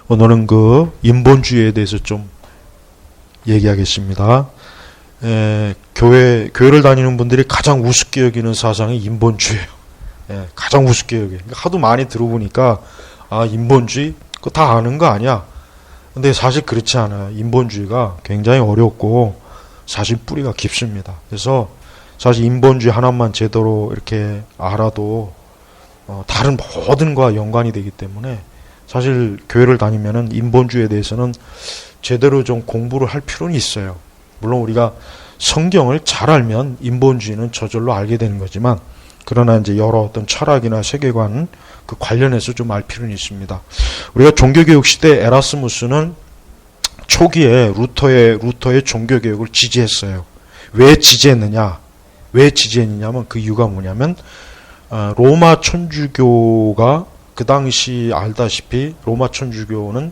오늘은 그 인본주의에 대해서 좀 얘기하겠습니다. 교회를 다니는 분들이 가장 우습게 여기는 사상이 인본주의예요. 가장 우습게 여겨요. 하도 많이 들어보니까 인본주의? 그거 다 아는 거 아니야? 근데 사실 그렇지 않아요. 인본주의가 굉장히 어렵고 사실 뿌리가 깊습니다. 그래서 사실 인본주의 하나만 제대로 이렇게 알아도 다른 모든과 연관이 되기 때문에 사실 교회를 다니면은 인본주의에 대해서는 제대로 좀 공부를 할 필요는 있어요. 물론 우리가 성경을 잘 알면 인본주의는 저절로 알게 되는 거지만, 그러나 이제 여러 어떤 철학이나 세계관 그 관련해서 좀 알 필요는 있습니다. 우리가 종교교육 시대 에라스무스는 초기에 루터의 종교교육을 지지했어요. 왜 지지했느냐면 그 이유가 뭐냐면 로마 천주교가 그 당시 알다시피 로마 천주교는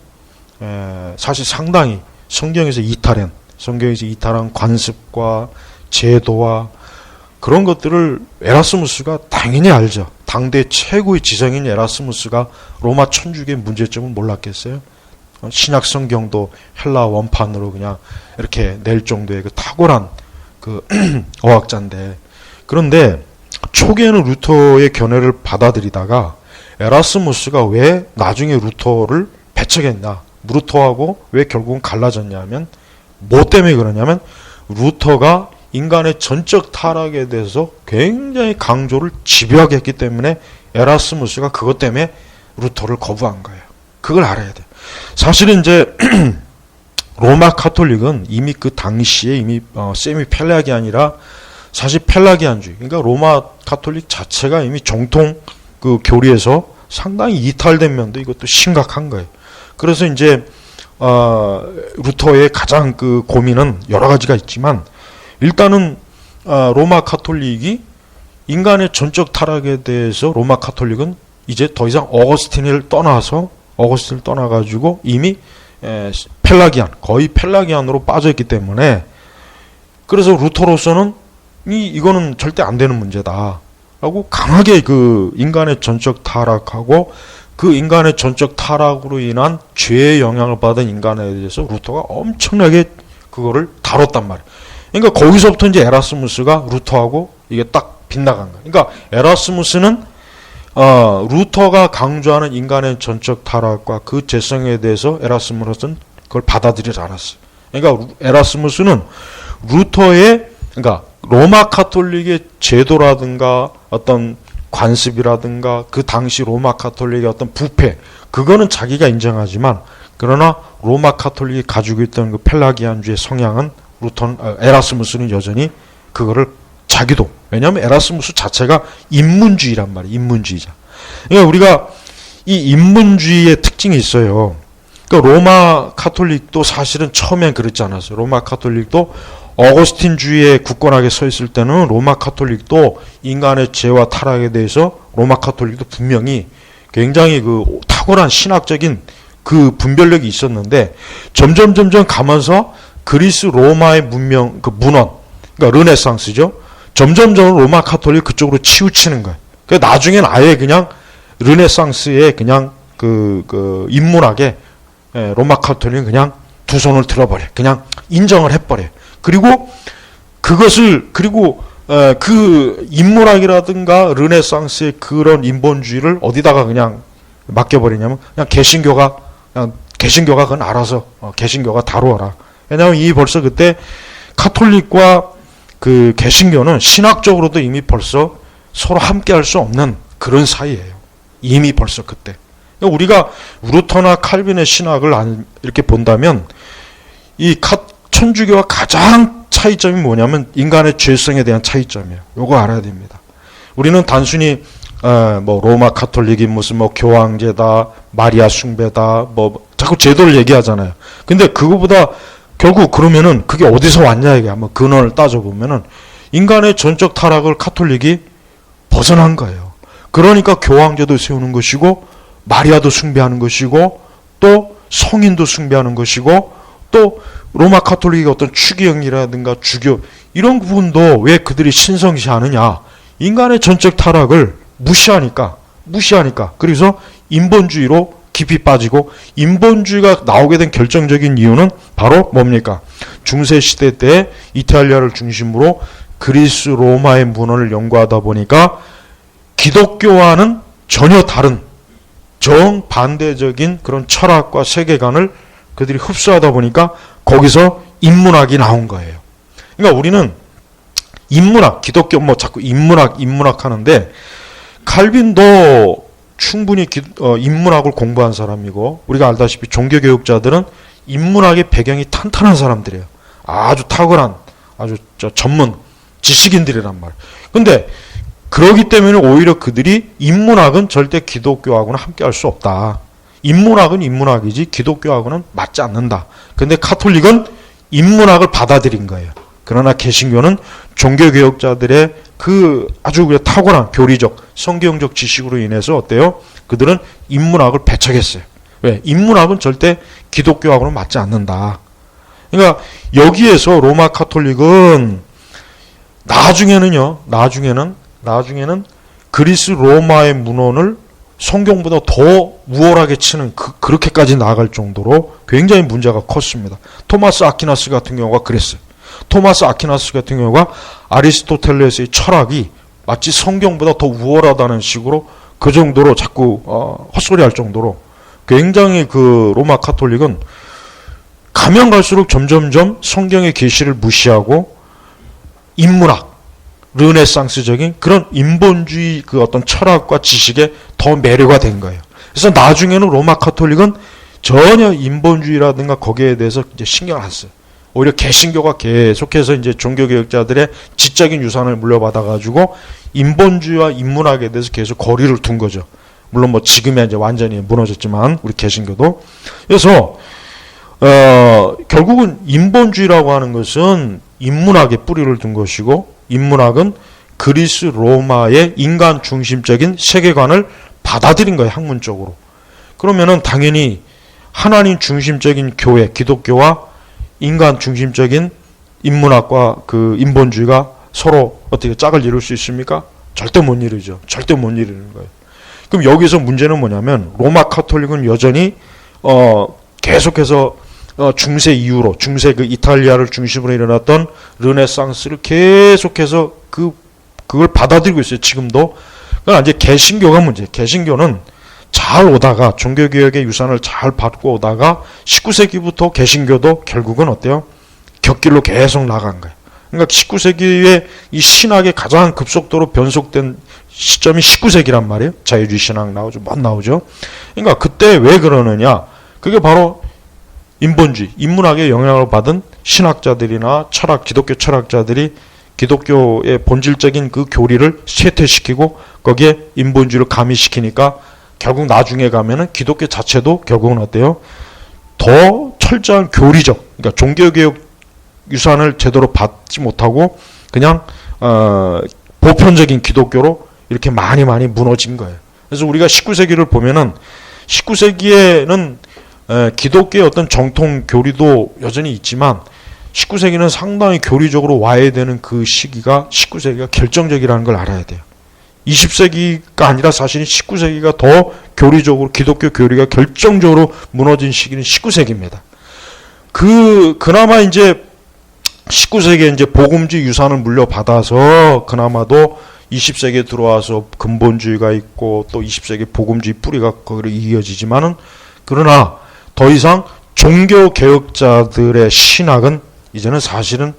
사실 상당히 성경에서 이탈한 관습과 제도와 그런 것들을 에라스무스가 당연히 알죠. 당대 최고의 지성인 에라스무스가 로마 천주교의 문제점을 몰랐겠어요? 신약 성경도 헬라 원판으로 그냥 이렇게 낼 정도의 그 탁월한 그 어학자인데, 그런데 초기에는 루터의 견해를 받아들이다가 에라스무스가 왜 나중에 루터를 배척했냐, 루터하고 왜 결국은 갈라졌냐면, 뭐 때문에 그러냐면 루터가 인간의 전적 타락에 대해서 굉장히 강조를 집요하게 했기 때문에 에라스무스가 그것 때문에 루터를 거부한 거예요. 그걸 알아야 돼요. 사실은 이제 로마 카톨릭은 이미 그 당시에 이미 세미 펠라기 아니라 사실 펠라기안주의, 그러니까 로마 카톨릭 자체가 이미 정통 그 교리에서 상당히 이탈된 면도 이것도 심각한 거예요. 그래서 이제 루터의 가장 그 고민은 여러 가지가 있지만, 일단은 로마 카톨릭이 인간의 전적 타락에 대해서 로마 카톨릭은 이제 더 이상 어거스틴을 떠나가지고 이미 거의 펠라기안으로 빠져있기 때문에, 그래서 루터로서는 이거는 절대 안 되는 문제다 라고 강하게 그 인간의 전적 타락하고 그 인간의 전적 타락으로 인한 죄의 영향을 받은 인간에 대해서 루터가 엄청나게 그거를 다뤘단 말이에요. 그러니까 거기서부터 이제 에라스무스가 루터하고 이게 딱 빗나간 거예요. 그러니까 에라스무스는 루터가 강조하는 인간의 전적 타락과 그 죄성에 대해서 에라스무스는 그걸 받아들이지 않았어요. 그러니까 에라스무스는 그러니까 로마 카톨릭의 제도라든가 어떤 관습이라든가 그 당시 로마 카톨릭의 어떤 부패, 그거는 자기가 인정하지만, 그러나 로마 카톨릭이 가지고 있던 그 펠라기안주의 성향은 에라스무스는 여전히 그거를 자기도, 왜냐하면 에라스무스 자체가 인문주의란 말이에요. 인문주의자. 그러니까 우리가 이 인문주의의 특징이 있어요. 그러니까 로마 카톨릭도 사실은 처음엔 그렇지 않았어요. 로마 카톨릭도 어거스틴주의에 굳건하게 서 있을 때는 로마 카톨릭도 인간의 죄와 타락에 대해서 로마 카톨릭도 분명히 굉장히 그 탁월한 신학적인 그 분별력이 있었는데, 점점 가면서 그리스 로마의 문명, 그 문헌, 그러니까 르네상스죠. 점점 로마 카톨릭 그쪽으로 치우치는 거예요. 그러니까 나중엔 아예 그냥 르네상스에 그냥 그 인문학에 로마 카톨릭은 그냥 두 손을 들어버려. 그냥 인정을 해버려요. 그리고 그 인문학이라든가 르네상스의 그런 인본주의를 어디다가 그냥 맡겨버리냐면 그냥 개신교가 그건 알아서 개신교가 다루어라. 왜냐하면 이미 벌써 그때 카톨릭과 그 개신교는 신학적으로도 이미 벌써 서로 함께 할 수 없는 그런 사이예요. 이미 벌써 그때. 우리가 루터나 칼빈의 신학을 이렇게 본다면 이 천주교와 가장 차이점이 뭐냐면 인간의 죄성에 대한 차이점이에요. 요거 알아야 됩니다. 우리는 단순히 로마 카톨릭이 무슨 교황제다, 마리아 숭배다, 자꾸 제도를 얘기하잖아요. 근데 그거보다 결국 그러면은 그게 어디서 왔냐 이게 한번 근원을 따져보면은 인간의 전적 타락을 카톨릭이 벗어난 거예요. 그러니까 교황제도 세우는 것이고, 마리아도 숭배하는 것이고, 또 성인도 숭배하는 것이고, 또 로마 카톨릭의 어떤 추기경이라든가 주교 이런 부분도 왜 그들이 신성시하느냐, 인간의 전적 타락을 무시하니까 그래서 인본주의로 깊이 빠지고 인본주의가 나오게 된 결정적인 이유는 바로 뭡니까? 중세 시대 때 이탈리아를 중심으로 그리스 로마의 문헌을 연구하다 보니까 기독교와는 전혀 다른 정반대적인 그런 철학과 세계관을 그들이 흡수하다 보니까 거기서 인문학이 나온 거예요. 그러니까 우리는 인문학, 기독교 뭐 자꾸 인문학 하는데 칼빈도 충분히 인문학을 공부한 사람이고 우리가 알다시피 종교교육자들은 인문학의 배경이 탄탄한 사람들이에요. 아주 탁월한 아주 전문 지식인들이란 말이에요. 근데 그러기 때문에 오히려 그들이 인문학은 절대 기독교하고는 함께 할 수 없다. 인문학은 인문학이지 기독교하고는 맞지 않는다. 근데 카톨릭은 인문학을 받아들인 거예요. 그러나 개신교는 종교개혁자들의 그 아주 탁월한 교리적, 성경적 지식으로 인해서 어때요? 그들은 인문학을 배척했어요. 왜? 인문학은 절대 기독교하고는 맞지 않는다. 그러니까 여기에서 로마 카톨릭은 나중에는 그리스 로마의 문헌을 성경보다 더 우월하게 치는 그렇게까지 나아갈 정도로 굉장히 문제가 컸습니다. 토마스 아퀴나스 같은 경우가 그랬어요. 토마스 아퀴나스 같은 경우가 아리스토텔레스의 철학이 마치 성경보다 더 우월하다는 식으로 그 정도로 자꾸 헛소리할 정도로 굉장히 그 로마 카톨릭은 가면 갈수록 점점점 성경의 계시를 무시하고 인문학, 르네상스적인 그런 인본주의 그 어떤 철학과 지식에 더 매료가 된 거예요. 그래서 나중에는 로마 카톨릭은 전혀 인본주의라든가 거기에 대해서 이제 신경을 안 써요. 오히려 개신교가 계속해서 이제 종교개혁자들의 지적인 유산을 물려받아가지고 인본주의와 인문학에 대해서 계속 거리를 둔 거죠. 물론 뭐 지금이야 이제 완전히 무너졌지만 우리 개신교도. 그래서 결국은 인본주의라고 하는 것은 인문학에 뿌리를 둔 것이고 인문학은 그리스 로마의 인간 중심적인 세계관을 받아들인 거예요. 학문적으로. 그러면은 당연히 하나님 중심적인 교회, 기독교와 인간 중심적인 인문학과 그 인본주의가 서로 어떻게 짝을 이룰 수 있습니까? 절대 못 이루죠. 절대 못 이루는 거예요. 그럼 여기서 문제는 뭐냐면 로마 카톨릭은 여전히 계속해서 중세 이후로 중세 그 이탈리아를 중심으로 일어났던 르네상스를 계속해서 그걸 받아들이고 있어요. 지금도. 그러니까 이제 개신교가 문제. 개신교는 잘 오다가 종교개혁의 유산을 잘 받고 오다가 19세기부터 개신교도 결국은 어때요? 격길로 계속 나간 거예요. 그러니까 19세기에 이 신학이 가장 급속도로 변속된 시점이 19세기란 말이에요. 자유주의 신학 나오죠. 뭐 나오죠. 그러니까 그때 왜 그러느냐? 그게 바로 인본주의, 인문학의 영향을 받은 신학자들이나 기독교 철학자들이 기독교의 본질적인 그 교리를 쇠퇴시키고 거기에 인본주의를 가미시키니까 결국 나중에 가면은 기독교 자체도 결국은 어때요? 더 철저한 교리적, 그러니까 종교개혁 유산을 제대로 받지 못하고 그냥 보편적인 기독교로 이렇게 많이 무너진 거예요. 그래서 우리가 19세기를 보면은 19세기에는 기독교의 어떤 정통 교리도 여전히 있지만 19세기는 상당히 교리적으로 와야 되는 그 시기가 19세기가 결정적이라는 걸 알아야 돼요. 20세기가 아니라 사실은 19세기가 더 교리적으로 기독교 교리가 결정적으로 무너진 시기는 19세기입니다. 그나마 이제 19세기에 이제 복음주의 유산을 물려받아서 그나마도 20세기에 들어와서 근본주의가 있고 또 20세기 복음주의 뿌리가 거기로 이어지지만은 그러나 더 이상 종교개혁자들의 신학은 이제는 사실은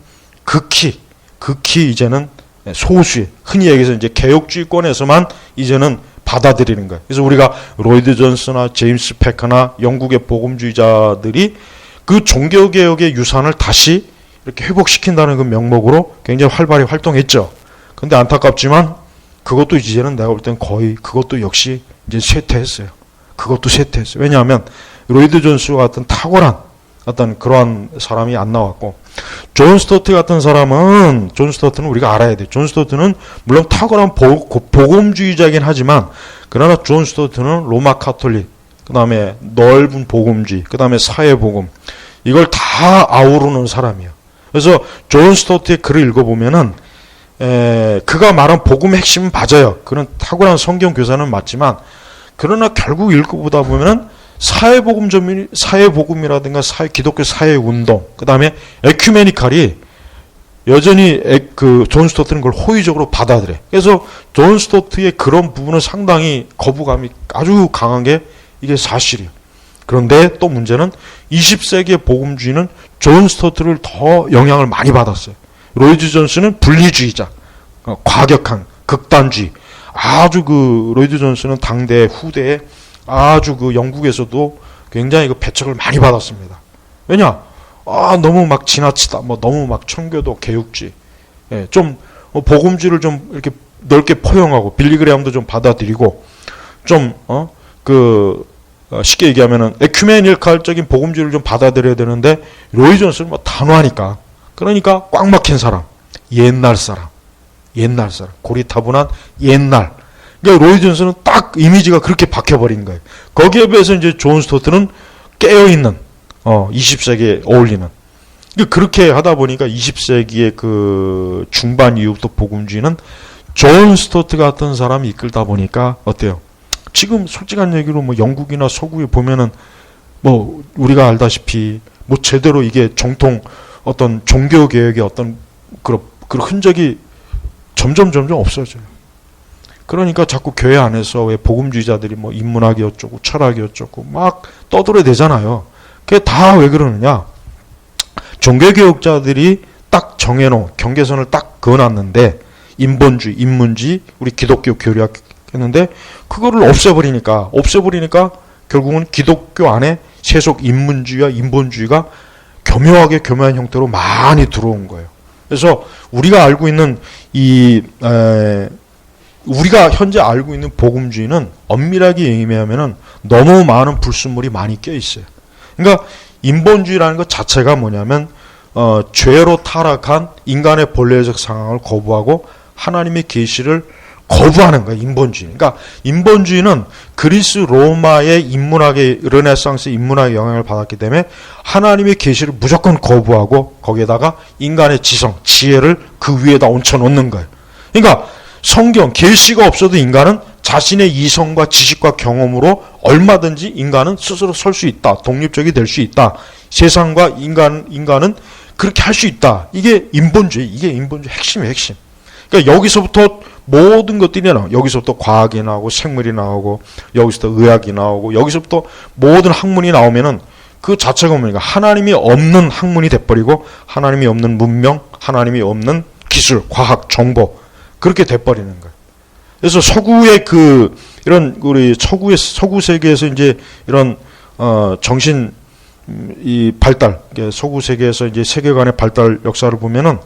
극히 이제는 소수의 흔히 얘기해서 이제 개혁주의권에서만 이제는 받아들이는 거예요. 그래서 우리가 로이드 존스나 제임스 패커나 영국의 복음주의자들이 그 종교개혁의 유산을 다시 이렇게 회복시킨다는 그 명목으로 굉장히 활발히 활동했죠. 근데 안타깝지만 그것도 이제는 내가 볼 땐 거의 그것도 역시 이제 쇠퇴했어요. 그것도 쇠퇴했어요. 왜냐하면 로이드 존스 같은 탁월한 어떤 그러한 사람이 안 나왔고 존 스토트 같은 사람은 존 스토트는 우리가 알아야 돼요. 존 스토트는 물론 탁월한 복음주의자이긴 하지만 그러나 존 스토트는 로마 카톨릭 그 다음에 넓은 복음주의 그 다음에 사회복음 이걸 다 아우르는 사람이에요. 그래서 존 스토트의 글을 읽어보면은 그가 말한 복음의 핵심은 맞아요. 그런 탁월한 성경 교사는 맞지만 그러나 결국 읽어보다 보면은 사회복음이라든가 기독교 사회운동, 그 다음에 에큐메니칼이 여전히 존 스토트는 그걸 호의적으로 받아들여. 그래서 존 스토트의 그런 부분은 상당히 거부감이 아주 강한 게 이게 사실이에요. 그런데 또 문제는 20세기의 복음주의는 존 스토트를 더 영향을 많이 받았어요. 로이드 존스는 분리주의자, 과격한 극단주의. 아주 로이드 존스는 당대 후대에 아주 영국에서도 굉장히 배척을 많이 받았습니다. 왜냐? 너무 막 지나치다. 너무 막 청교도 개육주의. 예, 좀 복음주의를 좀 이렇게 넓게 포용하고 빌리그레함도 좀 받아들이고 좀 쉽게 얘기하면은 에큐메니칼적인 복음주의를 좀 받아들여야 되는데 로이 존스는 단호하니까. 그러니까 꽉 막힌 사람. 옛날 사람. 고리타분한 옛날. 그러니까 로이 존스는 딱 이미지가 그렇게 박혀버린 거예요. 거기에 비해서 이제 존 스토트는 깨어있는 20세기에 어울리는. 그렇게 하다 보니까 20세기의 중반 이후부터 복음주의는 존 스토트 같은 사람이 이끌다 보니까 어때요? 지금 솔직한 얘기로 영국이나 서구에 보면은 우리가 알다시피 제대로 이게 정통 어떤 종교 개혁의 어떤 그런 흔적이 점점 없어져요. 그러니까 자꾸 교회 안에서 왜 복음주의자들이 인문학이 어쩌고 철학이 어쩌고 막 떠들어대잖아요. 그게 다 왜 그러느냐? 종교개혁자들이 딱 정해놓은 경계선을 딱 그어놨는데 인본주의, 인문주의, 우리 기독교 교리학 했는데 그거를 없애버리니까 결국은 기독교 안에 세속 인문주의와 인본주의가 교묘한 형태로 많이 들어온 거예요. 그래서 우리가 현재 알고 있는 복음주의는 엄밀하게 얘기하면은 너무 많은 불순물이 많이 껴 있어요. 그러니까 인본주의라는 것 자체가 뭐냐면 죄로 타락한 인간의 본래적 상황을 거부하고 하나님의 계시를 거부하는 거예요. 인본주의. 그러니까 인본주의는 그리스 로마의 인문학의 르네상스 인문학의 영향을 받았기 때문에 하나님의 계시를 무조건 거부하고 거기에다가 인간의 지성, 지혜를 그 위에다 얹혀놓는 거예요. 그러니까 성경 계시가 없어도 인간은 자신의 이성과 지식과 경험으로 얼마든지 인간은 스스로 설 수 있다. 독립적이 될 수 있다. 세상과 인간은 그렇게 할 수 있다. 이게 인본주의 핵심이에요. 핵심. 그러니까 여기서부터 모든 것들이 나와요. 여기서부터 과학이 나오고 생물이 나오고 여기서부터 의학이 나오고 여기서부터 모든 학문이 나오면은 그 자체가 뭡니까? 하나님이 없는 학문이 돼버리고 하나님이 없는 문명, 하나님이 없는 기술, 과학, 정보 그렇게 돼버리는 거예요. 그래서 서구의 이런 우리 서구 세계에서 이제 이런 정신 이 발달, 서구 세계에서 이제 세계관의 발달 역사를 보면은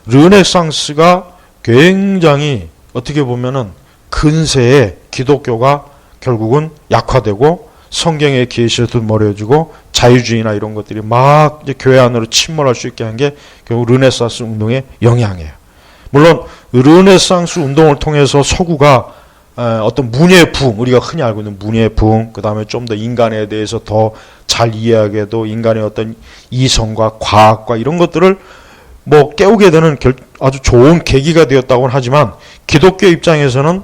르네상스가 굉장히 어떻게 보면은 근세에 기독교가 결국은 약화되고 성경의 계시도 멀어지고 자유주의나 이런 것들이 막 이제 교회 안으로 침몰할 수 있게 한 게 결국 르네상스 운동의 영향이에요. 물론 르네상스 운동을 통해서 서구가 어떤 문예의 부흥, 우리가 흔히 알고 있는 문예의 부흥, 그 다음에 좀 더 인간에 대해서 더 잘 이해하게도 인간의 어떤 이성과 과학과 이런 것들을 깨우게 되는 아주 좋은 계기가 되었다고는 하지만 기독교 입장에서는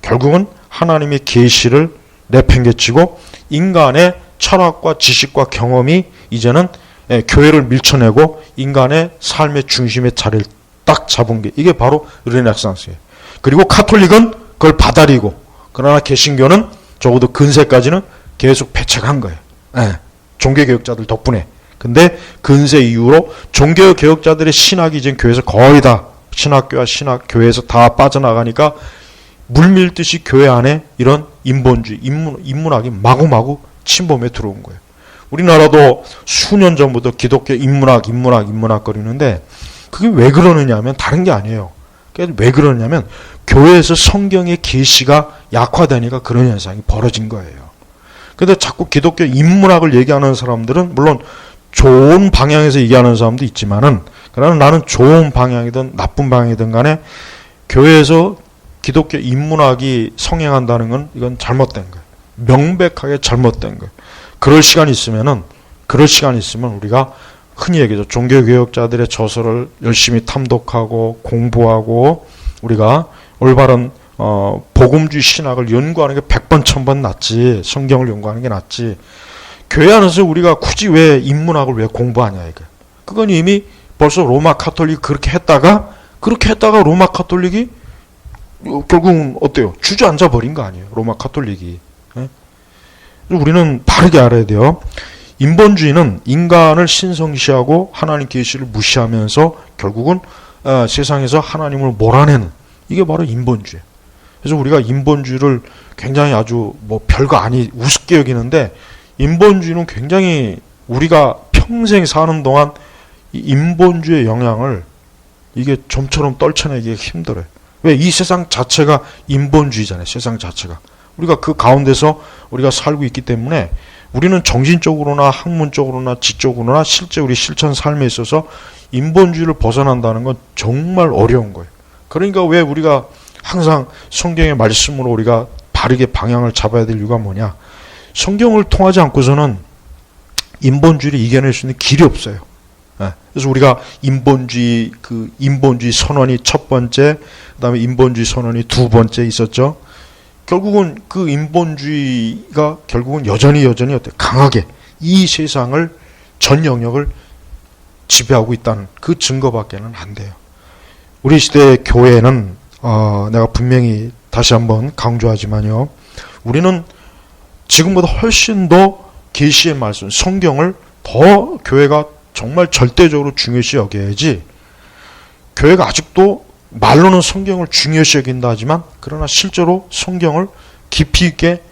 결국은 하나님의 계시를 내팽개치고 인간의 철학과 지식과 경험이 이제는 교회를 밀쳐내고 인간의 삶의 중심의 자리를 딱 잡은 게 이게 바로 르네상스예요. 그리고 카톨릭은 그걸 받아들이고 그러나 개신교는 적어도 근세까지는 계속 배척한 거예요. 종교개혁자들 덕분에. 근데 근세 이후로 종교개혁자들의 신학이 이제 교회에서 거의 다 신학교와 교회에서 다 빠져나가니까 물밀듯이 교회 안에 이런 인본주의, 인문학이 마구마구 침범해 들어온 거예요. 우리나라도 수년 전부터 기독교 인문학 거리는데 그게 왜 그러느냐 하면 다른 게 아니에요. 왜 그러냐면 교회에서 성경의 계시가 약화되니까 그런 현상이 벌어진 거예요. 근데 자꾸 기독교 인문학을 얘기하는 사람들은 물론 좋은 방향에서 얘기하는 사람도 있지만은 그러나 나는 좋은 방향이든 나쁜 방향이든 간에 교회에서 기독교 인문학이 성행한다는 건 이건 잘못된 거예요. 명백하게 잘못된 거예요. 그럴 시간이 있으면 우리가 흔히 얘기하죠. 종교개혁자들의 저서를 열심히 탐독하고 공부하고 우리가 올바른 복음주의 신학을 연구하는 게 100번 1000번 낫지 성경을 연구하는 게 낫지 교회 안에서 우리가 굳이 왜 인문학을 왜 공부하냐 이거. 그건 이미 벌써 로마 카톨릭이 그렇게 했다가 로마 카톨릭이 결국은 어때요? 주저앉아 버린 거 아니에요? 로마 카톨릭이. 예? 우리는 바르게 알아야 돼요. 인본주의는 인간을 신성시하고 하나님 계시를 무시하면서 결국은 세상에서 하나님을 몰아내는, 이게 바로 인본주의예요. 그래서 우리가 인본주의를 굉장히 아주 뭐 별거 아니 우습게 여기는데, 인본주의는 굉장히 우리가 평생 사는 동안 이 인본주의의 영향을 이게 좀처럼 떨쳐내기 힘들어요. 왜? 이 세상 자체가 인본주의잖아요. 세상 자체가. 우리가 그 가운데서 우리가 살고 있기 때문에 우리는 정신적으로나 학문적으로나 지적으로나 실제 우리 실천 삶에 있어서 인본주의를 벗어난다는 건 정말 어려운 거예요. 그러니까 왜 우리가 항상 성경의 말씀으로 우리가 바르게 방향을 잡아야 될 이유가 뭐냐? 성경을 통하지 않고서는 인본주의를 이겨낼 수 있는 길이 없어요. 그래서 우리가 인본주의 선언이 첫 번째, 그다음에 인본주의 선언이 두 번째 있었죠. 결국은 그 인본주의가 결국은 여전히 어때요? 강하게 이 세상을 전 영역을 지배하고 있다는 그 증거밖에는 안 돼요. 우리 시대의 교회는 내가 분명히 다시 한번 강조하지만요, 우리는 지금보다 훨씬 더 계시의 말씀, 성경을 더 교회가 정말 절대적으로 중요시 여겨야지, 교회가 아직도 말로는 성경을 중요시 여긴다 하지만 그러나 실제로 성경을 깊이 있게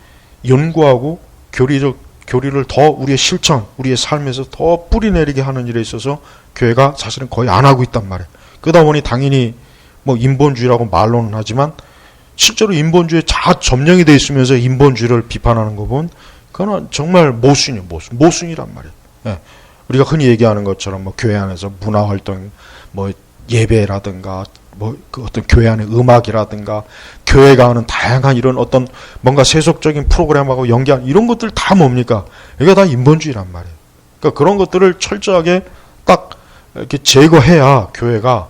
연구하고 교리를 더 우리의 실천, 우리의 삶에서 더 뿌리내리게 하는 일에 있어서 교회가 사실은 거의 안 하고 있단 말이에요. 그러다 보니 당연히 뭐 인본주의라고 말로는 하지만 실제로 인본주의에 다 점령이 돼 있으면서 인본주의를 비판하는 거 보면 그건 정말 모순이에요. 모순이란 말이에요. 예. 우리가 흔히 얘기하는 것처럼 뭐 교회 안에서 문화활동, 뭐 예배라든가 뭐 그 어떤 교회 안의 음악이라든가 교회가 하는 다양한 이런 어떤 뭔가 세속적인 프로그램하고 연계한 이런 것들 다 뭡니까? 이게 다 인본주의란 말이에요. 그러니까 그런 것들을 철저하게 딱 이렇게 제거해야 교회가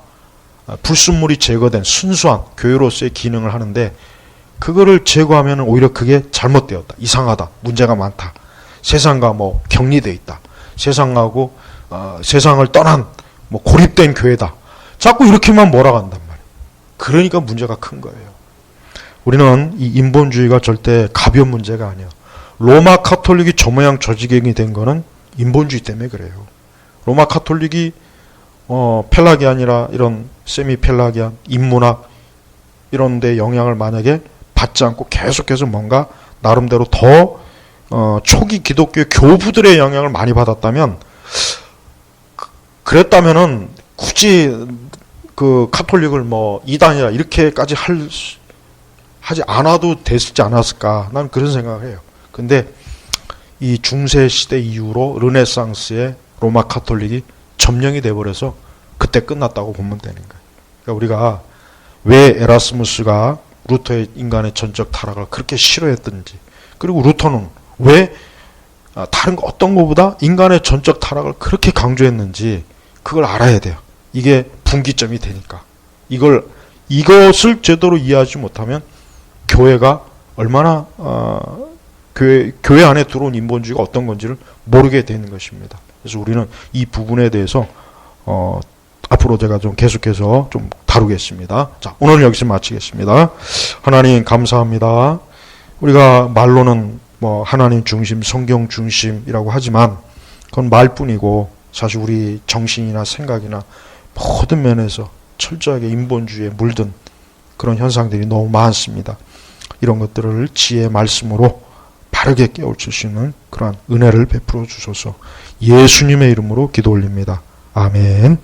불순물이 제거된 순수한 교회로서의 기능을 하는데, 그거를 제거하면 오히려 그게 잘못되었다, 이상하다, 문제가 많다, 세상과 뭐 격리되어 있다, 세상하고 세상을 떠난 뭐 고립된 교회다, 자꾸 이렇게만 몰아간단 말이에요. 그러니까 문제가 큰 거예요. 우리는 이 인본주의가 절대 가벼운 문제가 아니에요. 로마 카톨릭이 저 모양 저지경이 된 거는 인본주의 때문에 그래요. 로마 카톨릭이 펠라기안이라 이런 세미 펠라기안, 인문학 이런 데 영향을 만약에 받지 않고 계속해서 뭔가 나름대로 더 초기 기독교 교부들의 영향을 많이 받았다면, 그랬다면은 굳이 그 카톨릭을 뭐 이단이라 이렇게까지 하지 않아도 됐지 않았을까, 난 그런 생각을 해요. 근데 이 중세 시대 이후로 르네상스의 로마 카톨릭이 점령이 돼버려서 그때 끝났다고 보면 되는 거예요. 그러니까 우리가 왜 에라스무스가 루터의 인간의 전적 타락을 그렇게 싫어했던지, 그리고 루터는 왜 다른 거 어떤 것보다 인간의 전적 타락을 그렇게 강조했는지 그걸 알아야 돼요. 이게 분기점이 되니까. 이것을 제대로 이해하지 못하면 교회가 얼마나 교회 안에 들어온 인본주의가 어떤 건지를 모르게 되는 것입니다. 그래서 우리는 이 부분에 대해서 앞으로 제가 좀 계속해서 좀 다루겠습니다. 자, 오늘 여기서 마치겠습니다. 하나님 감사합니다. 우리가 말로는 뭐 하나님 중심, 성경 중심이라고 하지만 그건 말뿐이고, 사실 우리 정신이나 생각이나 모든 면에서 철저하게 인본주의에 물든 그런 현상들이 너무 많습니다. 이런 것들을 지혜의 말씀으로 바르게 깨우칠 수 있는 그러한 은혜를 베풀어 주소서. 예수님의 이름으로 기도 올립니다. 아멘.